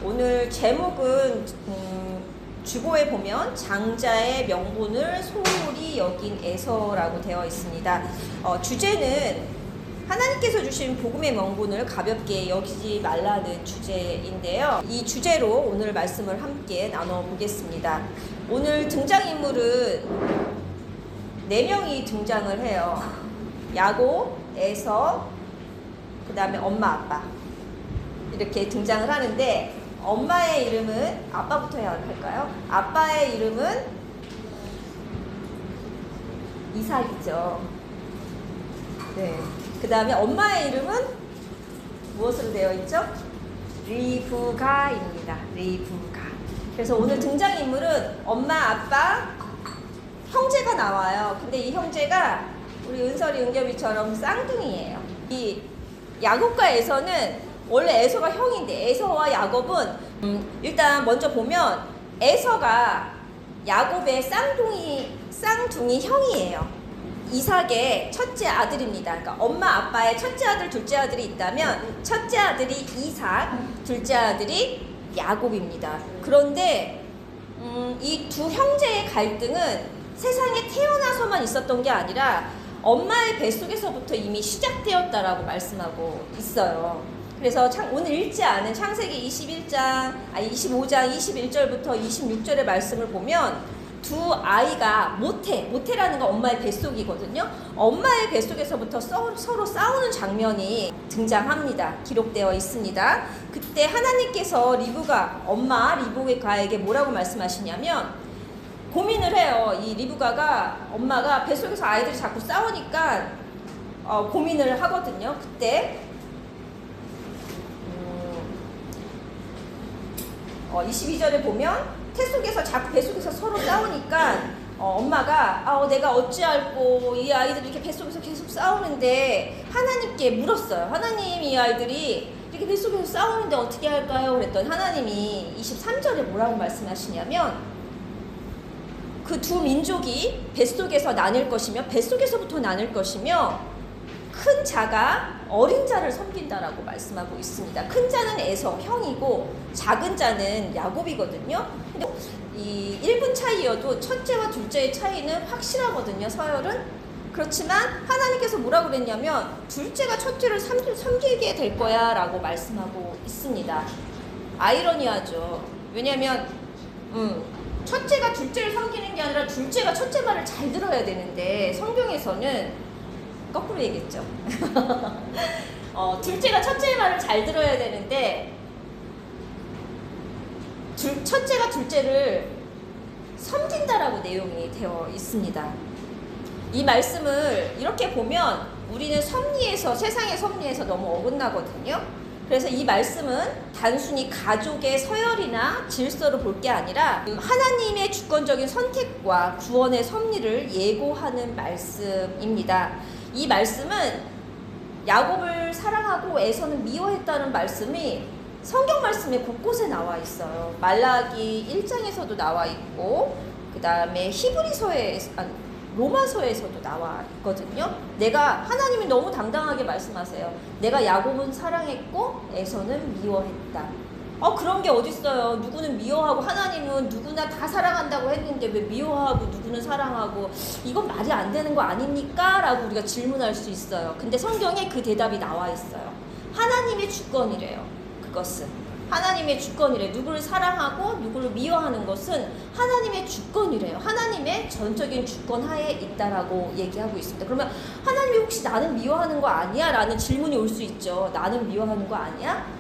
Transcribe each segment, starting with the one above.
오늘 제목은 주보에 보면 장자의 명분을 소홀히 여긴 에서라고 되어 있습니다. 주제는 하나님께서 주신 복음의 명분을 가볍게 여기지 말라는 주제인데요. 이 주제로 오늘 말씀을 함께 나눠보겠습니다. 오늘 등장인물은 4명이 등장을 해요. 야곱, 에서, 그 다음에 엄마, 아빠 이렇게 등장을 하는데, 엄마의 이름은, 아빠부터 해야 할까요? 아빠의 이름은 이삭이죠. 네. 그 다음에 엄마의 이름은 무엇으로 되어 있죠? 리브가입니다. 리브가. 그래서 오늘 등장인물은 엄마, 아빠, 형제가 나와요. 근데 이 형제가 우리 은설이, 은겸이처럼 쌍둥이에요. 이 야곱과 에서는 원래 에서가 형인데, 에서와 야곱은 일단 먼저 보면 에서가 야곱의 쌍둥이 형이에요. 이삭의 첫째 아들입니다. 그러니까 엄마 아빠의 첫째 아들, 둘째 아들이 있다면 첫째 아들이 이삭, 둘째 아들이 야곱입니다. 그런데 이 두 형제의 갈등은 세상에 태어나서만 있었던 게 아니라 엄마의 뱃속에서부터 이미 시작되었다라고 말씀하고 있어요. 그래서 오늘 읽지 않은 창세기 25장 21절부터 26절의 말씀을 보면 두 아이가 모태라는 건 엄마의 뱃속이거든요. 엄마의 뱃속에서부터 서로 싸우는 장면이 등장합니다. 기록되어 있습니다. 그때 하나님께서 엄마 리브가에게 뭐라고 말씀하시냐면, 고민을 해요. 이 리브가가, 엄마가 뱃속에서 아이들이 자꾸 싸우니까 고민을 하거든요. 그때 22절에 보면 자꾸 뱃속에서 서로 싸우니까 엄마가 내가 어찌할꼬, 이 아이들이 이렇게 뱃속에서 계속 싸우는데 하나님께 물었어요. 하나님, 이 아이들이 이렇게 뱃속에서 싸우는데 어떻게 할까요? 그랬더니 하나님이 23절에 뭐라고 말씀하시냐면, 그 두 민족이 뱃속에서부터 나눌 것이며 큰 자가 어린 자를 섬긴다라고 말씀하고 있습니다. 큰 자는 에서, 형이고, 작은 자는 야곱이거든요. 근데 이 1분 차이여도 첫째와 둘째의 차이는 확실하거든요, 서열은. 그렇지만 하나님께서 뭐라고 그랬냐면, 둘째가 첫째를 섬기게 될 거야 라고 말씀하고 있습니다. 아이러니하죠. 왜냐하면 첫째가 둘째를 섬기는 게 아니라 둘째가 첫째 말을 잘 들어야 되는데, 성경에서는 거꾸로 얘기했죠. 둘째가 첫째의 말을 잘 들어야 되는데 첫째가 둘째를 섬긴다라고 내용이 되어 있습니다. 이 말씀을 이렇게 보면 우리는 세상의 섭리에서 너무 어긋나거든요. 그래서 이 말씀은 단순히 가족의 서열이나 질서를 볼 게 아니라 하나님의 주권적인 선택과 구원의 섭리를 예고하는 말씀입니다. 이 말씀은 야곱을 사랑하고 에서는 미워했다는 말씀이 성경 말씀에 곳곳에 나와 있어요. 말라기 1장에서도 나와 있고, 그 다음에 로마서에서도 나와 있거든요. 하나님이 너무 당당하게 말씀하세요. 내가 야곱은 사랑했고 에서는 미워했다. 그런 게 어딨어요. 누구는 미워하고 하나님은 누구나 다 사랑한다고 했는데 왜 미워하고 누구는 사랑하고, 이건 말이 안 되는 거 아닙니까? 라고 우리가 질문할 수 있어요. 근데 성경에 그 대답이 나와 있어요. 하나님의 주권이래요. 그것은 하나님의 주권이래요. 누구를 사랑하고 누구를 미워하는 것은 하나님의 주권이래요. 하나님의 전적인 주권 하에 있다라고 얘기하고 있습니다. 그러면 하나님이 혹시 나는 미워하는 거 아니야? 라는 질문이 올 수 있죠. 나는 미워하는 거 아니야?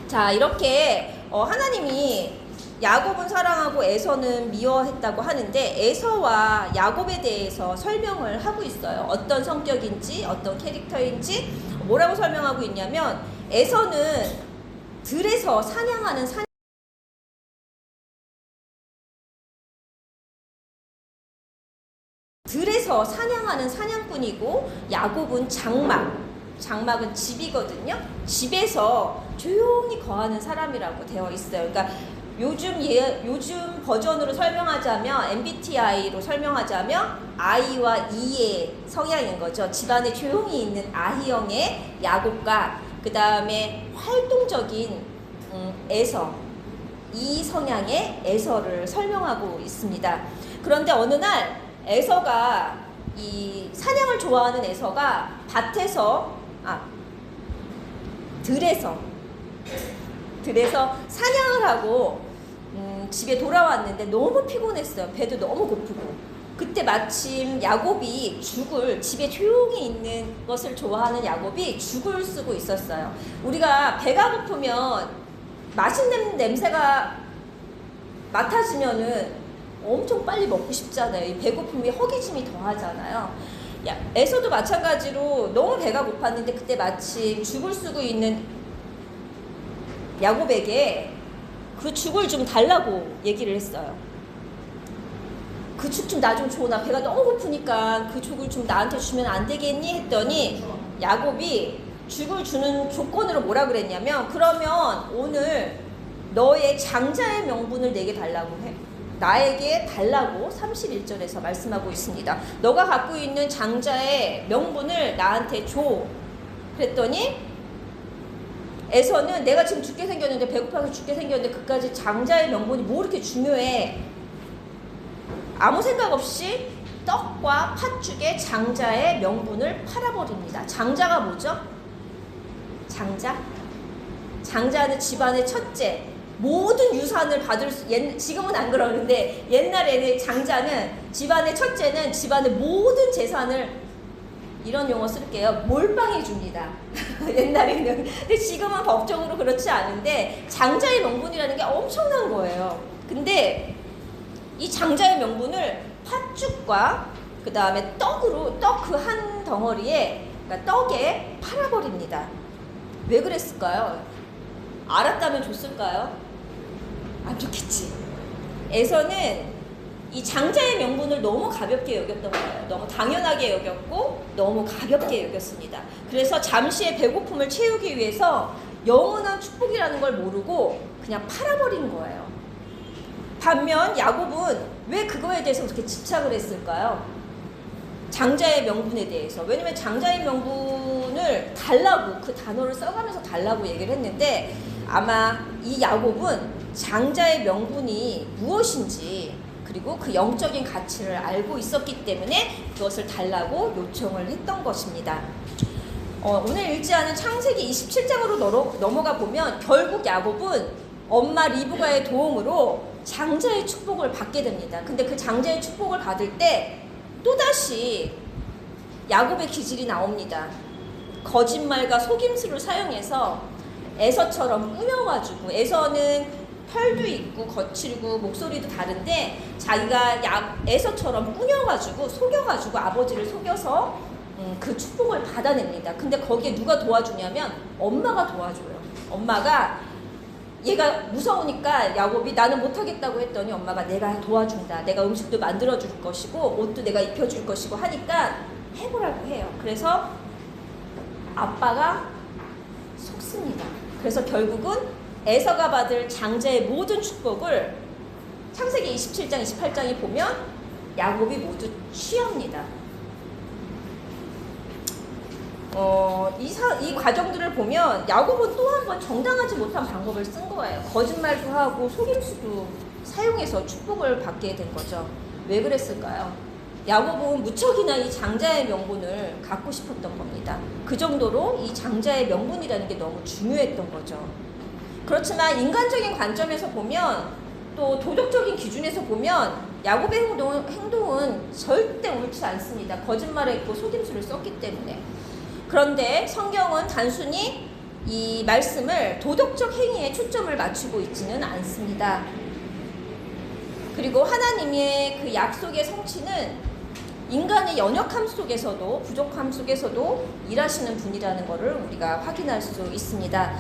자, 이렇게 하나님이 야곱은 사랑하고 에서는 미워했다고 하는데, 에서와 야곱에 대해서 설명을 하고 있어요. 어떤 성격인지, 어떤 캐릭터인지 뭐라고 설명하고 있냐면, 에서는 들에서 사냥하는 사냥꾼이고, 야곱은 장막은 집이거든요. 집에서 조용히 거하는 사람이라고 되어 있어요. 그러니까 요즘 버전으로 설명하자면, MBTI로 설명하자면 I와 E의 성향인 거죠. 집안에 조용히 있는 I형의 야곱과, 그 다음에 활동적인 에서, 이 성향의 에서를 설명하고 있습니다. 그런데 어느 날 에서가 이 사냥을 좋아하는 에서가 들에서 사냥을 하고 집에 돌아왔는데 너무 피곤했어요. 배도 너무 고프고. 그때 마침 야곱이 집에 조용히 있는 것을 좋아하는 야곱이 죽을 쓰고 있었어요. 우리가 배가 고프면 맛있는 냄새가 맡아지면은 엄청 빨리 먹고 싶잖아요. 이 배고픔이 허기짐이 더하잖아요. 에서도 마찬가지로 너무 배가 고팠는데 그때 마침 죽을 쓰고 있는 야곱에게 그 죽을 좀 달라고 얘기를 했어요. 그 죽 좀 나 좀 줘. 나 배가 너무 고프니까 그 죽을 좀 나한테 주면 안 되겠니? 했더니 야곱이 죽을 주는 조건으로 뭐라 그랬냐면, 그러면 오늘 너의 장자의 명분을 내게 달라고 해. 나에게 달라고 31절에서 말씀하고 있습니다. 너가 갖고 있는 장자의 명분을 나한테 줘. 그랬더니 에서는 내가 지금 죽게 생겼는데, 배고파서 죽게 생겼는데 그까지 장자의 명분이 뭐 이렇게 중요해. 아무 생각 없이 떡과 팥죽에 장자의 명분을 팔아버립니다. 장자가 뭐죠? 장자는 집안의 첫째, 모든 유산을 받을 수, 지금은 안 그러는데 옛날에는 장자는 집안의 첫째는 집안의 모든 재산을, 이런 용어 쓸게요, 몰빵해 줍니다. 옛날에는. 근데 지금은 법적으로 그렇지 않은데 장자의 명분이라는 게 엄청난 거예요. 근데 이 장자의 명분을 팥죽과 그 다음에 떡 그 한 덩어리에, 그러니까 떡에 팔아버립니다. 왜 그랬을까요? 알았다면 줬을까요? 안 좋겠지. 에서는 이 장자의 명분을 너무 가볍게 여겼던 거예요. 너무 당연하게 여겼고 너무 가볍게 여겼습니다. 그래서 잠시의 배고픔을 채우기 위해서 영원한 축복이라는 걸 모르고 그냥 팔아버린 거예요. 반면 야곱은 왜 그거에 대해서 그렇게 집착을 했을까요? 장자의 명분에 대해서. 왜냐면 장자의 명분을 달라고, 그 단어를 써가면서 달라고 얘기를 했는데, 아마 이 야곱은 장자의 명분이 무엇인지, 그리고 그 영적인 가치를 알고 있었기 때문에 그것을 달라고 요청을 했던 것입니다. 오늘 읽지않은 창세기 27장으로 넘어가 보면 결국 야곱은 엄마 리브가의 도움으로 장자의 축복을 받게 됩니다. 근데 그 장자의 축복을 받을 때 또다시 야곱의 기질이 나옵니다. 거짓말과 속임수를 사용해서 에서처럼 꾸며가지고, 에서는 털도 있고 거칠고 목소리도 다른데 자기가 에서처럼 꾸며가지고 속여가지고 아버지를 속여서 그 축복을 받아냅니다. 근데 거기에 누가 도와주냐면 엄마가 도와줘요. 엄마가, 얘가 무서우니까 야곱이 나는 못하겠다고 했더니 엄마가 내가 도와준다. 내가 음식도 만들어줄 것이고 옷도 내가 입혀줄 것이고 하니까 해보라고 해요. 그래서 아빠가 속습니다. 그래서 결국은 에서가 받을 장자의 모든 축복을 창세기 27장, 28장에 보면 야곱이 모두 취합니다. 이 과정들을 보면 야곱은 또 한 번 정당하지 못한 방법을 쓴 거예요. 거짓말도 하고 속임수도 사용해서 축복을 받게 된 거죠. 왜 그랬을까요? 야곱은 무척이나 이 장자의 명분을 갖고 싶었던 겁니다. 그 정도로 이 장자의 명분이라는 게 너무 중요했던 거죠. 그렇지만 인간적인 관점에서 보면, 또 도덕적인 기준에서 보면 야곱의 행동은 절대 옳지 않습니다. 거짓말했고 속임수를 썼기 때문에. 그런데 성경은 단순히 이 말씀을 도덕적 행위에 초점을 맞추고 있지는 않습니다. 그리고 하나님의 그 약속의 성취는 인간의 연약함 속에서도, 부족함 속에서도 일하시는 분이라는 것을 우리가 확인할 수 있습니다.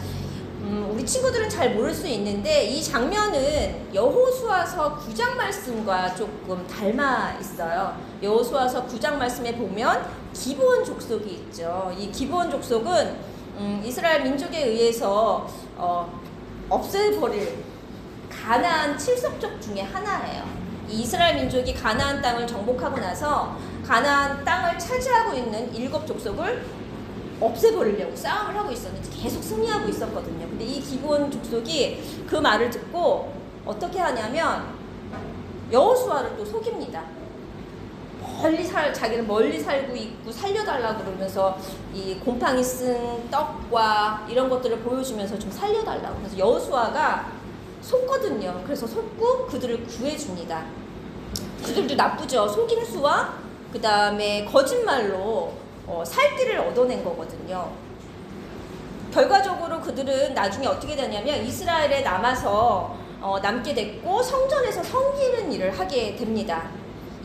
우리 친구들은 잘 모를 수 있는데 이 장면은 여호수아서 9장 말씀과 조금 닮아 있어요. 여호수아서 9장 말씀에 보면 기브온 족속이 있죠. 이 기브온 족속은 이스라엘 민족에 의해서 없애버릴 가나안 7석족 중에 하나예요. 이 이스라엘 민족이 가나안 땅을 정복하고 나서 가나안 땅을 차지하고 있는 7족속을 없애버리려고 싸움을 하고 있었는데 계속 승리하고 있었거든요. 근데 이 기브온 족속이 그 말을 듣고 어떻게 하냐면 여호수아를 또 속입니다. 자기는 멀리 살고 있고 살려달라고 그러면서 이 곰팡이 쓴 떡과 이런 것들을 보여주면서 좀 살려달라고. 그래서 여호수아가 속거든요. 그래서 속고 그들을 구해줍니다. 그들도 나쁘죠. 속임수와 그 다음에 거짓말로 살 길을 얻어낸 거거든요. 결과적으로 그들은 나중에 어떻게 되냐면 이스라엘에 남아서 남게 됐고 성전에서 섬기는 일을 하게 됩니다.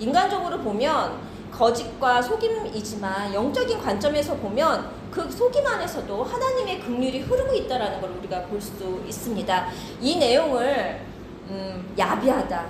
인간적으로 보면 거짓과 속임이지만 영적인 관점에서 보면 그 속임 안에서도 하나님의 긍휼이 흐르고 있다는 걸 우리가 볼 수 있습니다. 이 내용을 야비하다,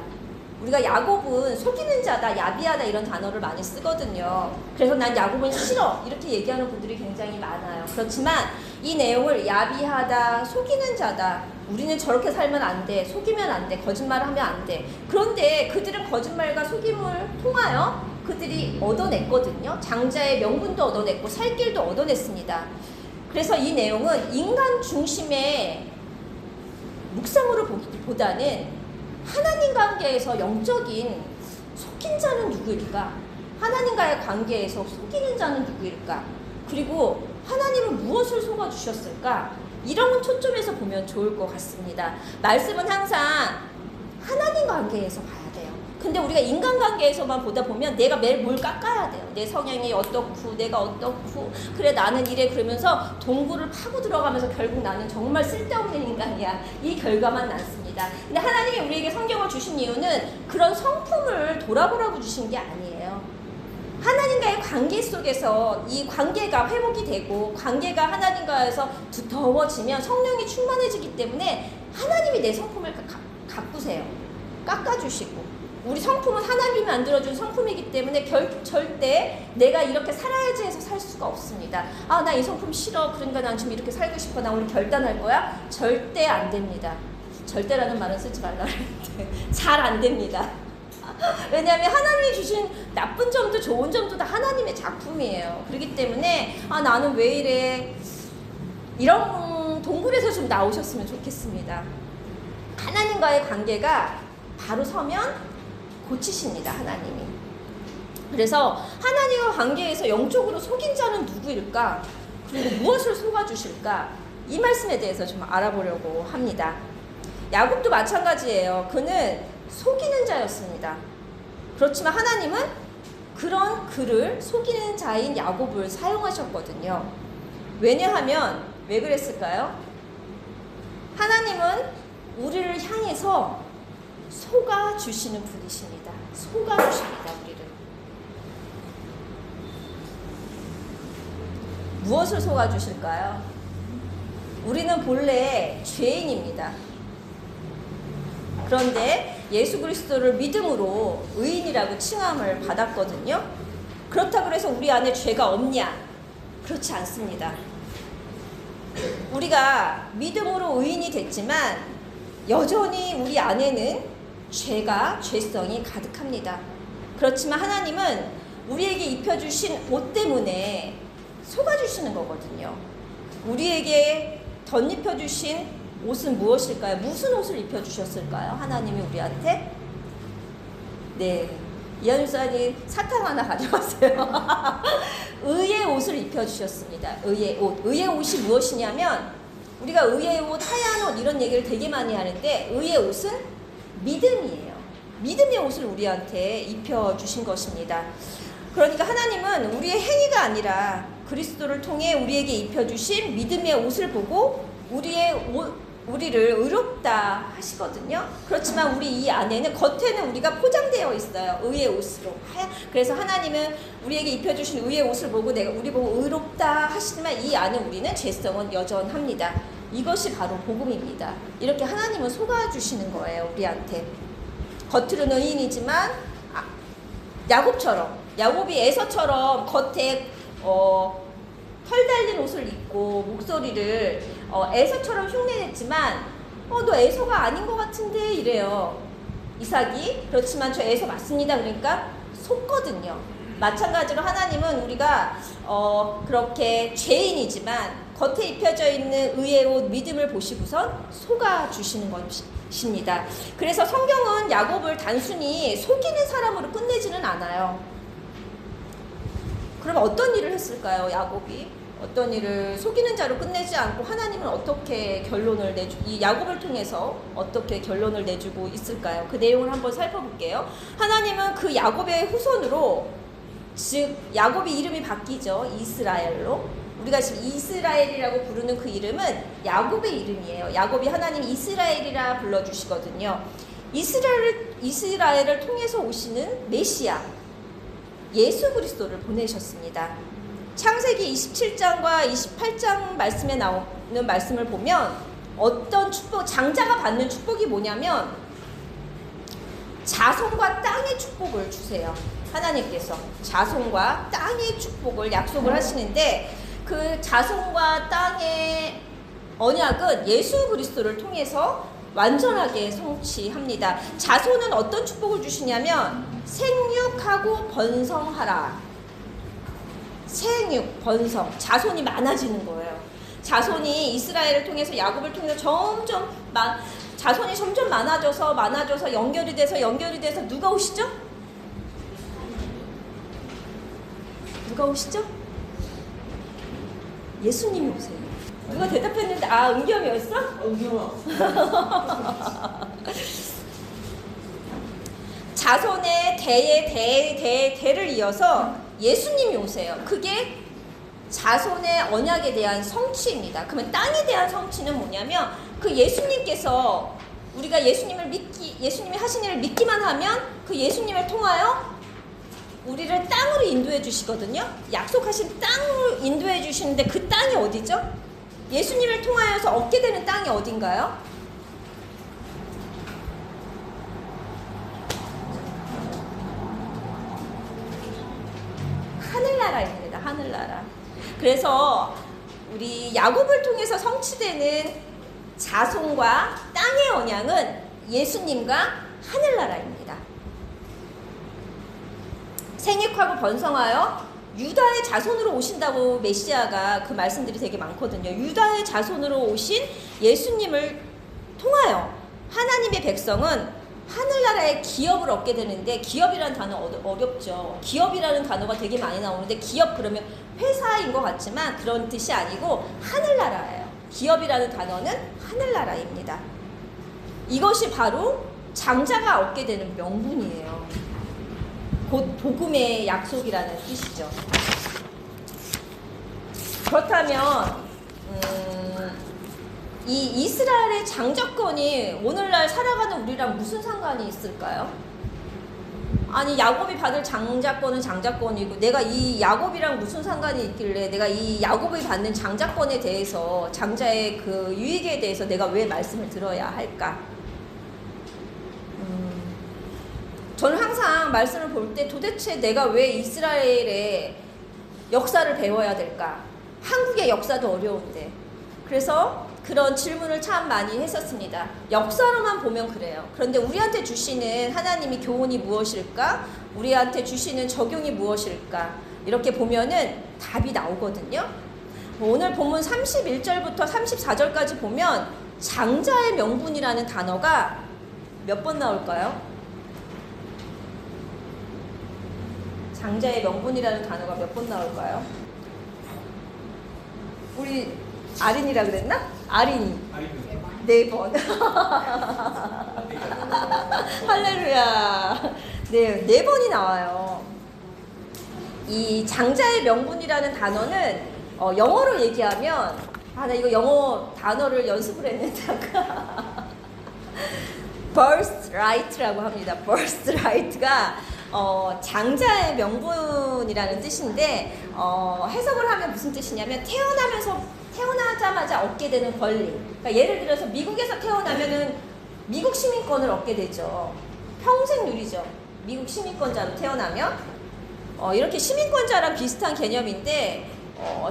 우리가 야곱은 속이는 자다, 야비하다 이런 단어를 많이 쓰거든요. 그래서 난 야곱은 싫어 이렇게 얘기하는 분들이 굉장히 많아요. 그렇지만 이 내용을 야비하다, 속이는 자다, 우리는 저렇게 살면 안 돼, 속이면 안 돼, 거짓말을 하면 안 돼. 그런데 그들은 거짓말과 속임을 통하여 그들이 얻어냈거든요. 장자의 명분도 얻어냈고 살 길도 얻어냈습니다. 그래서 이 내용은 인간 중심의 묵상으로 보기보다는 하나님 관계에서 영적인 속인 자는 누구일까? 하나님과의 관계에서 속이는 자는 누구일까? 그리고 하나님은 무엇을 속아주셨을까? 이런 초점에서 보면 좋을 것 같습니다. 말씀은 항상 하나님 관계에서 봐야 돼요. 근데 우리가 인간 관계에서만 보다 보면 내가 매일 뭘 깎아야 돼요. 내 성향이 어떻고 내가 어떻고 그래 나는 이래 그러면서 동굴을 파고 들어가면서 결국 나는 정말 쓸데없는 인간이야. 이 결과만 낳습니다. 근데 하나님이 우리에게 성경을 주신 이유는 그런 성품을 돌아보라고 주신 게 아니에요. 하나님과의 관계 속에서 이 관계가 회복이 되고 관계가 하나님과에서 두터워지면 성령이 충만해지기 때문에 하나님이 내 성품을 가꾸세요. 깎아주시고 우리 성품은 하나님이 만들어준 성품이기 때문에 절대 내가 이렇게 살아야지 해서 살 수가 없습니다. 아, 나 이 성품 싫어. 그러니까 난 지금 이렇게 살고 싶어. 나 오늘 결단할 거야. 절대 안 됩니다. 절대라는 말은 쓰지 말라 그랬는데 잘 안 됩니다. 왜냐하면 하나님이 주신 나쁜 점도 좋은 점도 다 하나님의 작품이에요. 그렇기 때문에 아, 나는 왜 이래, 이런 동굴에서 좀 나오셨으면 좋겠습니다. 하나님과의 관계가 바로 서면 고치십니다. 하나님이. 그래서 하나님과 관계에서 영적으로 속인 자는 누구일까? 그리고 무엇을 속아주실까? 이 말씀에 대해서 좀 알아보려고 합니다. 야곱도 마찬가지예요. 그는 속이는 자였습니다. 그렇지만 하나님은 그런 그를 속이는 자인 야곱을 사용하셨거든요. 왜냐하면 왜 그랬을까요? 하나님은 우리를 향해서 속아주시는 분이십니다. 속아주십니다. 우리를. 무엇을 속아주실까요? 우리는 본래 죄인입니다. 그런데 예수 그리스도를 믿음으로 의인이라고 칭함을 받았거든요. 그렇다고 해서 우리 안에 죄가 없냐? 그렇지 않습니다. 우리가 믿음으로 의인이 됐지만 여전히 우리 안에는 죄성이 가득합니다. 그렇지만 하나님은 우리에게 입혀주신 옷 때문에 속아주시는 거거든요. 우리에게 덧입혀주신 옷은 무엇일까요? 무슨 옷을 입혀주셨을까요? 하나님이 우리한테? 네, 이한유사님 사탕 하나 가져왔어요. 의의 옷을 입혀주셨습니다. 의의 옷. 의의 옷이 무엇이냐면 우리가 의의 옷, 하얀 옷 이런 얘기를 되게 많이 하는데 의의 옷은 믿음이에요. 믿음의 옷을 우리한테 입혀주신 것입니다. 그러니까 하나님은 우리의 행위가 아니라 그리스도를 통해 우리에게 입혀주신 믿음의 옷을 보고 우리를 의롭다 하시거든요. 그렇지만 우리 이 안에는 겉에는 우리가 포장되어 있어요. 의의 옷으로. 그래서 하나님은 우리에게 입혀주신 의의 옷을 보고 우리 보고 의롭다 하시지만 이 안에 우리는 죄성은 여전합니다. 이것이 바로 복음입니다. 이렇게 하나님은 속아주시는 거예요. 우리한테. 겉으로는 의인이지만 야곱이 에서처럼 겉에 털 달린 옷을 입고 목소리를 에서처럼 흉내냈지만 너 에서가 아닌 것 같은데 이래요. 이삭이. 그렇지만 저 에서 맞습니다. 그러니까 속거든요. 마찬가지로 하나님은 우리가 그렇게 죄인이지만 겉에 입혀져 있는 의의 옷 믿음을 보시고선 속아주시는 것입니다. 그래서 성경은 야곱을 단순히 속이는 사람으로 끝내지는 않아요. 그럼 어떤 일을 했을까요? 야곱이 어떤 일을 속이는 자로 끝내지 않고 하나님은 어떻게 결론을 이 야곱을 통해서 어떻게 결론을 내주고 있을까요? 그 내용을 한번 살펴볼게요. 하나님은 그 야곱의 후손으로, 즉 야곱의 이름이 바뀌죠. 이스라엘로. 우리가 지금 이스라엘이라고 부르는 그 이름은 야곱의 이름이에요. 야곱이 하나님 이스라엘이라 불러주시거든요. 이스라엘을 통해서 오시는 메시아 예수 그리스도를 보내셨습니다. 창세기 27장과 28장 말씀에 나오는 말씀을 보면 어떤 축복, 장자가 받는 축복이 뭐냐면 자손과 땅의 축복을 주세요. 하나님께서 자손과 땅의 축복을 약속을 하시는데 그 자손과 땅의 언약은 예수 그리스도를 통해서 완전하게 성취합니다. 자손은 어떤 축복을 주시냐면 생육하고 번성하라. 생육, 번성, 자손이 많아지는 거예요. 자손이 이스라엘을 통해서 야곱을 통해서 자손이 점점 많아져서 연결이 돼서 누가 오시죠? 누가 오시죠? 예수님이 오세요. 누가 대답했는데 은겸이었어? 은겸아. 자손의 대를 이어서 예수님이 오세요. 그게 자손의 언약에 대한 성취입니다. 그러면 땅에 대한 성취는 뭐냐면 그 예수님께서 우리가 예수님이 하신 일을 믿기만 하면 그 예수님을 통하여 우리를 땅으로 인도해 주시거든요. 약속하신 땅으로 인도해 주시는데 그 땅이 어디죠? 예수님을 통하여서 얻게 되는 땅이 어딘가요? 하늘나라입니다. 하늘나라. 그래서 우리 야곱을 통해서 성취되는 자손과 땅의 언약은 예수님과 하늘나라입니다. 생육하고 번성하여 유다의 자손으로 오신다고 메시아가 그 말씀들이 되게 많거든요. 유다의 자손으로 오신 예수님을 통하여 하나님의 백성은 하늘나라의 기업을 얻게 되는데, 기업이라는 단어 어렵죠. 기업이라는 단어가 되게 많이 나오는데 기업 그러면 회사인 것 같지만 그런 뜻이 아니고 하늘나라예요. 기업이라는 단어는 하늘나라입니다. 이것이 바로 장자가 얻게 되는 명분이에요. 곧 복음의 약속이라는 뜻이죠. 그렇다면 이 이스라엘의 장자권이 오늘날 살아가는 우리랑 무슨 상관이 있을까요? 아니 야곱이 받을 장자권은 장자권이고 내가 이 야곱이랑 무슨 상관이 있길래 내가 이 야곱이 받는 장자권에 대해서 장자의 그 유익에 대해서 내가 왜 말씀을 들어야 할까? 저는 항상 말씀을 볼 때 도대체 내가 왜 이스라엘의 역사를 배워야 될까? 한국의 역사도 어려운데. 그래서 그런 질문을 참 많이 했었습니다. 역사로만 보면 그래요. 그런데 우리한테 주시는 하나님이 교훈이 무엇일까? 우리한테 주시는 적용이 무엇일까? 이렇게 보면은 답이 나오거든요. 오늘 본문 31절부터 34절까지 보면 장자의 명분이라는 단어가 몇 번 나올까요? 장자의 명분이라는 단어가 몇 번 나올까요? 우리 아린이라 그랬나? 아린이. 4번. 할렐루야. 네, 4번이 나와요. 이 장자의 명분이라는 단어는 영어로 얘기하면 나 이거 영어 단어를 연습을 했는데 아까 birthright라고 합니다. birthright가 장자의 명분이라는 뜻인데 해석을 하면 무슨 뜻이냐면 태어나자마자 얻게 되는 권리. 그러니까 예를 들어서 미국에서 태어나면은 미국 시민권을 얻게 되죠. 평생 누리죠. 미국 시민권자로 태어나면 이렇게 시민권자랑 비슷한 개념인데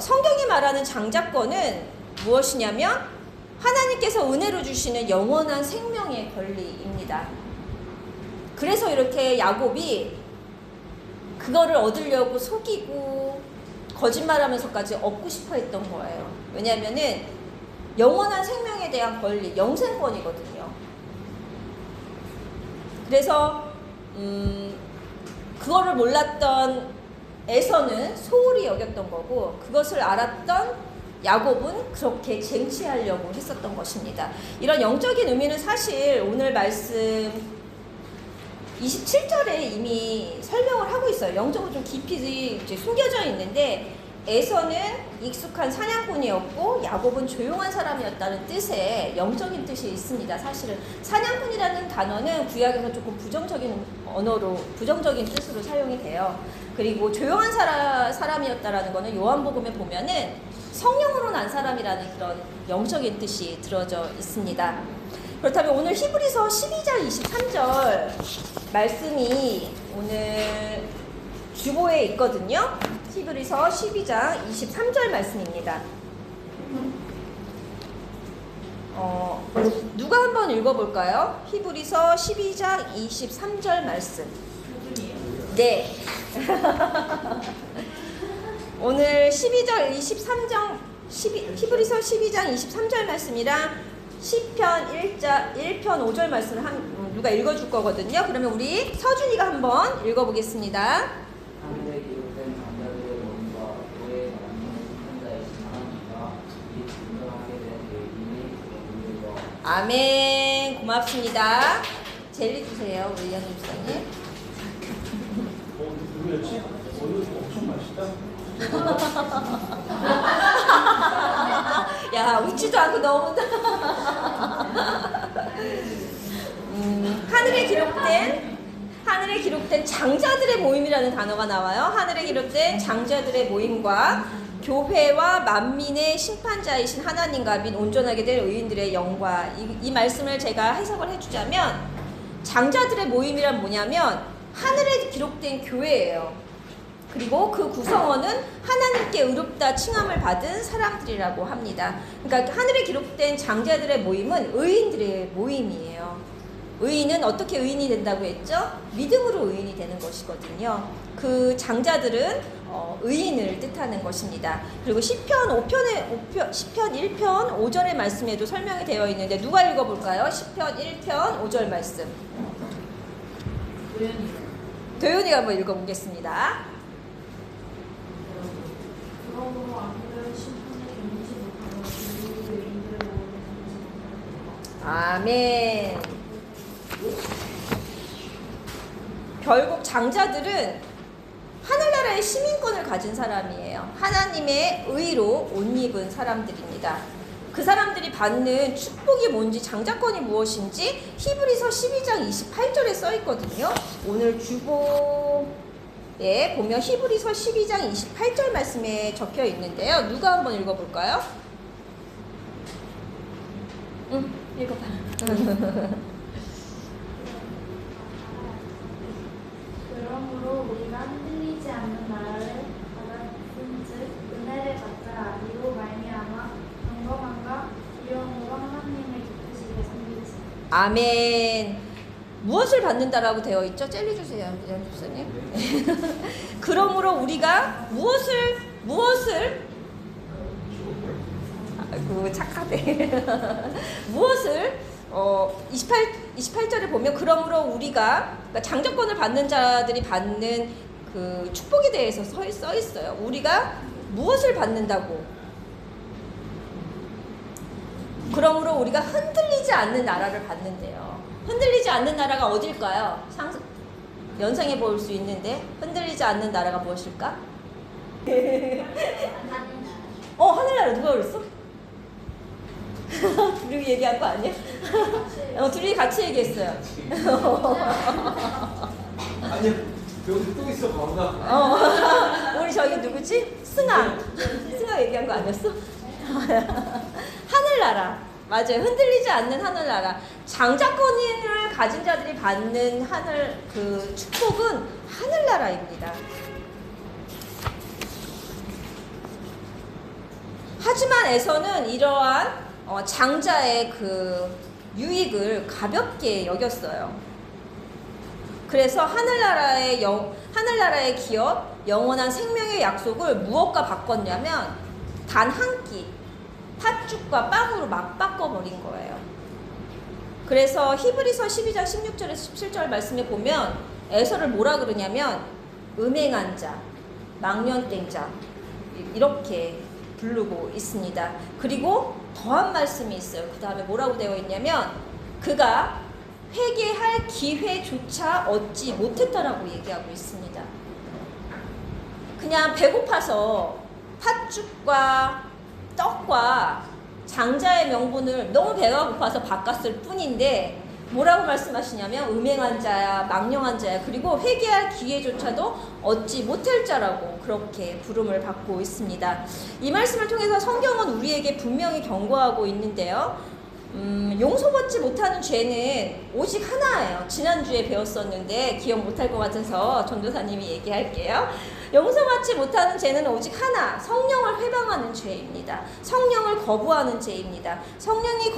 성경이 말하는 장자권은 무엇이냐면 하나님께서 은혜로 주시는 영원한 생명의 권리입니다. 그래서 이렇게 야곱이 그거를 얻으려고 속이고 거짓말하면서까지 얻고 싶어 했던 거예요. 왜냐하면은 영원한 생명에 대한 권리, 영생권이거든요. 그래서 그거를 몰랐던 에서는 소홀히 여겼던 거고, 그것을 알았던 야곱은 그렇게 쟁취하려고 했었던 것입니다. 이런 영적인 의미는 사실 오늘 말씀 27절에 이미 설명을 하고 있어요. 영적으로 좀 깊이 이제 숨겨져 있는데, 에서는 익숙한 사냥꾼이었고 야곱은 조용한 사람이었다는 뜻의 영적인 뜻이 있습니다. 사실은 사냥꾼이라는 단어는 구약에서 조금 부정적인 언어로, 부정적인 뜻으로 사용이 돼요. 그리고 조용한 사람이었다라는 거는 요한복음에 보면은 성령으로 난 사람이라는 그런 영적인 뜻이 들어져 있습니다. 그렇다면 오늘 히브리서 12장 23절 말씀이 오늘 주보에 있거든요. 히브리서 12장 23절 말씀입니다. 누가 한번 읽어볼까요? 히브리서 12장 23절 말씀. 네. 오늘 12절 23장 히브리서 12장 23절 말씀이랑 시편 1편 5절 말씀을 누가 읽어줄 거거든요. 그러면 우리 서준이가 한번 읽어보겠습니다. 하늘에 기록된 장자들의 몸과 그의 만민 생산자이신 하나님과 이 분명하게 된 의인의 그분들과. 아멘. 고맙습니다. 젤리 주세요, 우리 이현우 목사님. 누구였지? 엄청 맛있다. 야, 웃지도 않고 너무 하늘에 기록된 장자들의 모임이라는 단어가 나와요. 하늘에 기록된 장자들의 모임과 교회와 만민의 심판자이신 하나님과 및 온전하게 될 의인들의 영과, 이 말씀을 제가 해석을 해주자면, 장자들의 모임이란 뭐냐면 하늘에 기록된 교회예요. 그리고 그 구성원은 하나님께 의롭다 칭함을 받은 사람들이라고 합니다. 그러니까 하늘에 기록된 장자들의 모임은 의인들의 모임이에요. 의인은 어떻게 의인이 된다고 했죠? 믿음으로 의인이 되는 것이거든요. 그 장자들은 의인을 뜻하는 것입니다. 그리고 시편 1편 5절의 말씀에도 설명이 되어 있는데 누가 읽어볼까요? 시편 1편 5절 말씀. 도연이가 한번 읽어보겠습니다. 그러므로 아무를 심판에 견디지 못하고 그리고 의인들을 모으는 아멘. 결국 장자들은 하늘나라의 시민권을 가진 사람이에요. 하나님의 의로 옷 입은 사람들입니다. 그 사람들이 받는 축복이 뭔지, 장자권이 무엇인지 히브리서 12장 28절에 써 있거든요. 오늘 주보에 보면 히브리서 12장 28절 말씀에 적혀 있는데요. 누가 한번 읽어볼까요? 응, 읽어봐. 그러므로 우리가 흔들리지 않는 나라를 받았은즉 은혜를 받자. 이로 말미암아 경건함과 비용으로 하나님을 기쁘시게 섬기지. 아멘. 무엇을 받는다라고 되어 있죠? 젤리 주세요, 이현 집사님. 그러므로 우리가 무엇을 아이고 착하네. 무엇을 28절에 보면 그러므로 우리가, 그러니까 장자권을 받는 자들이 받는 그 축복에 대해서 써 있어요. 우리가 무엇을 받는다고? 그러므로 우리가 흔들리지 않는 나라를 받는데요. 흔들리지 않는 나라가 어딜까요? 연상해 볼 수 있는데 흔들리지 않는 나라가 무엇일까? 하늘나라. 누가 그랬어? 둘이 얘기한 거 아니야? 둘이 같이 얘기했어요. 아니야, 여기 또 있어, 가보다. 우리 저기 누구지? 승아 얘기한 거 아니었어? 하늘나라. 맞아요. 흔들리지 않는 하늘나라. 장자권을 가진 자들이 받는 그 축복은 하늘나라입니다. 하지만 에서는 이러한 장자의 그 유익을 가볍게 여겼어요. 그래서 하늘나라의 기업, 영원한 생명의 약속을 무엇과 바꿨냐면 단 한 끼, 팥죽과 빵으로 막 바꿔버린 거예요. 그래서 히브리서 12장 16절에서 17절 말씀에 보면 에서를 뭐라 그러냐면 음행한 자, 망령된 자 이렇게 부르고 있습니다. 그리고 더한 말씀이 있어요. 그 다음에 뭐라고 되어 있냐면 그가 회개할 기회조차 얻지 못했다라고 얘기하고 있습니다. 그냥 배고파서 팥죽과 떡과 장자의 명분을 너무 배가 고파서 바꿨을 뿐인데 뭐라고 말씀하시냐면 음행한 자야, 망령한 자야, 그리고 회개할 기회조차도 얻지 못할 자라고 그렇게 부름을 받고 있습니다. 이 말씀을 통해서 성경은 우리에게 분명히 경고하고 있는데요. 용서받지 못하는 죄는 오직 하나예요. 지난주에 배웠었는데 기억 못할 것 같아서 전도사님이 얘기할게요. 용서받지 못하는 죄는 오직 하나, 성령을 회방하는 죄입니다. 성령을 거부하는 죄입니다. 성령을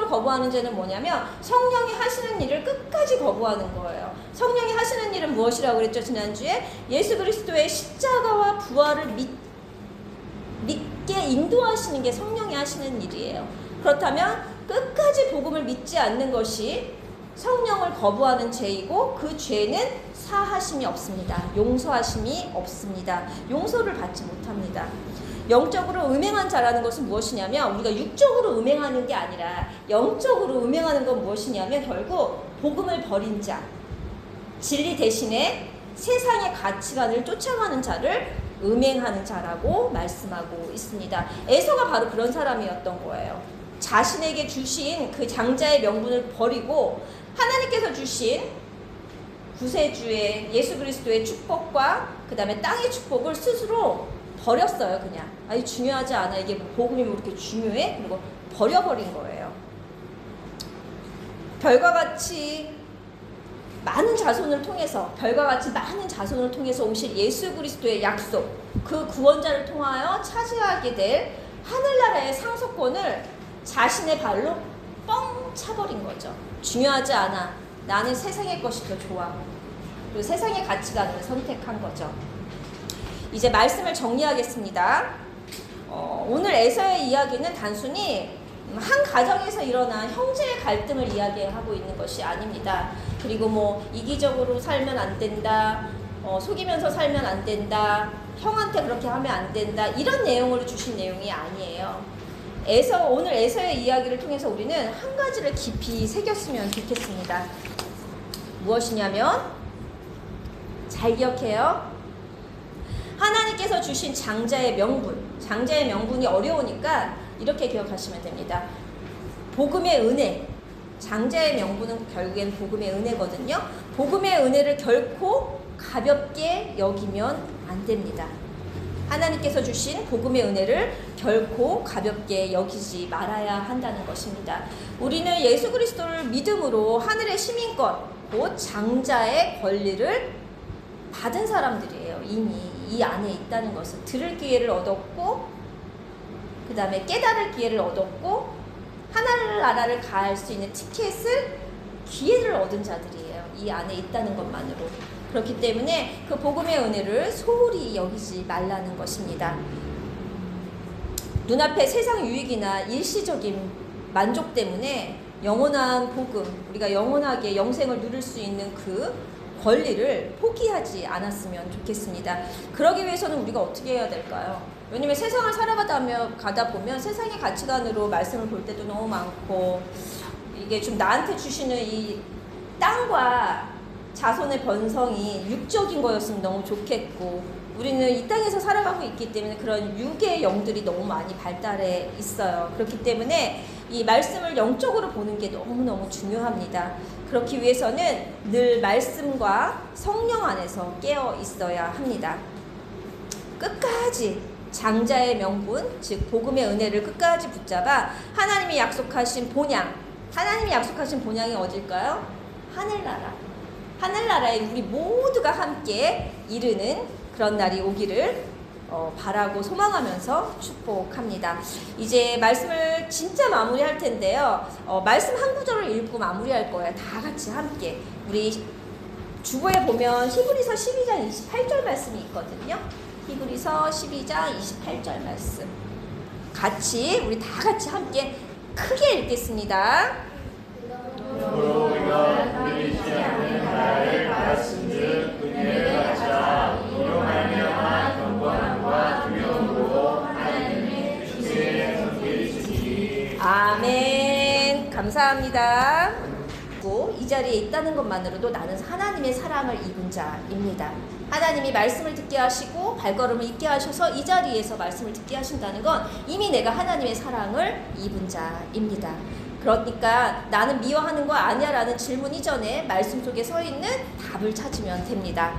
거부하는 죄는 뭐냐면 성령이 하시는 일을 끝까지 거부하는 거예요. 성령이 하시는 일은 무엇이라고 그랬죠? 지난주에 예수 그리스도의 십자가와 부활을 믿게 인도하시는 게 성령이 하시는 일이에요. 그렇다면 끝까지 복음을 믿지 않는 것이 성령을 거부하는 죄이고 그 죄는 사하심이 없습니다. 용서하심이 없습니다. 용서를 받지 못합니다. 영적으로 음행한 자라는 것은 무엇이냐면 우리가 육적으로 음행하는 게 아니라 영적으로 음행하는 건 무엇이냐면 결국 복음을 버린 자, 진리 대신에 세상의 가치관을 쫓아가는 자를 음행하는 자라고 말씀하고 있습니다. 에서가 바로 그런 사람이었던 거예요. 자신에게 주신 그 장자의 명분을 버리고 하나님께서 주신 구세주의 예수 그리스도의 축복과 그 다음에 땅의 축복을 스스로 버렸어요. 그냥 아니 중요하지 않아, 이게 복음이 뭐 이렇게 중요해? 그리고 버려버린 거예요. 별과 같이 많은 자손을 통해서 오실 예수 그리스도의 약속, 그 구원자를 통하여 차지하게 될 하늘나라의 상속권을 자신의 발로 뻥 차버린 거죠. 중요하지 않아. 나는 세상의 것이 더 좋아. 그리고 세상의 가치관을 선택한 거죠. 이제 말씀을 정리하겠습니다. 오늘 에서의 이야기는 단순히 한 가정에서 일어난 형제의 갈등을 이야기하고 있는 것이 아닙니다. 그리고 뭐 이기적으로 살면 안 된다, 속이면서 살면 안 된다, 형한테 그렇게 하면 안 된다, 이런 내용으로 주신 내용이 아니에요. 오늘 에서의 이야기를 통해서 우리는 한 가지를 깊이 새겼으면 좋겠습니다. 무엇이냐면 잘 기억해요. 하나님께서 주신 장자의 명분이 어려우니까 이렇게 기억하시면 됩니다. 복음의 은혜, 장자의 명분은 결국엔 복음의 은혜거든요. 복음의 은혜를 결코 가볍게 여기면 안 됩니다. 하나님께서 주신 복음의 은혜를 결코 가볍게 여기지 말아야 한다는 것입니다. 우리는 예수 그리스도를 믿음으로 하늘의 시민권, 곧 장자의 권리를 받은 사람들이에요. 이미 이 안에 있다는 것을 들을 기회를 얻었고, 그 다음에 깨달을 기회를 얻었고, 하늘나라를 갈 수 있는 기회를 얻은 자들이에요. 이 안에 있다는 것만으로. 그렇기 때문에 그 복음의 은혜를 소홀히 여기지 말라는 것입니다. 눈앞에 세상 유익이나 일시적인 만족 때문에 영원한 복음, 우리가 영원하게 영생을 누릴 수 있는 그 권리를 포기하지 않았으면 좋겠습니다. 그러기 위해서는 우리가 어떻게 해야 될까요? 왜냐면 세상을 살아가다 보면 세상의 가치관으로 말씀을 볼 때도 너무 많고, 이게 좀 나한테 주시는 이 땅과 자손의 번성이 육적인 거였으면 너무 좋겠고, 우리는 이 땅에서 살아가고 있기 때문에 그런 육의 영들이 너무 많이 발달해 있어요. 그렇기 때문에 이 말씀을 영적으로 보는 게 너무너무 중요합니다. 그렇기 위해서는 늘 말씀과 성령 안에서 깨어 있어야 합니다. 끝까지 장자의 명분, 즉 복음의 은혜를 끝까지 붙잡아 하나님이 약속하신 본향이 어딜까요? 하늘나라에 우리 모두가 함께 이르는 그런 날이 오기를 바라고 소망하면서 축복합니다. 이제 말씀을 진짜 마무리할 텐데요. 말씀 한 구절을 읽고 마무리할 거예요. 다 같이 함께. 우리 주보에 보면 히브리서 12장 28절 말씀이 있거든요. 히브리서 12장 28절 말씀. 우리 다 같이 함께 크게 읽겠습니다. 그러므로 우리가 불리지 않는 나라를 받았은즉 은혜를 받자. 이로 말미암아 경건함과 두려움으로 하나님의 주시의 성기를 지키리. 아멘. 감사합니다. 이 자리에 있다는 것만으로도 나는 하나님의 사랑을 입은 자입니다. 하나님이 말씀을 듣게 하시고 발걸음을 있게 하셔서 이 자리에서 말씀을 듣게 하신다는 건 이미 내가 하나님의 사랑을 입은 자입니다. 그러니까 나는 미워하는 거 아니야 라는 질문 이전에 말씀 속에 서 있는 답을 찾으면 됩니다.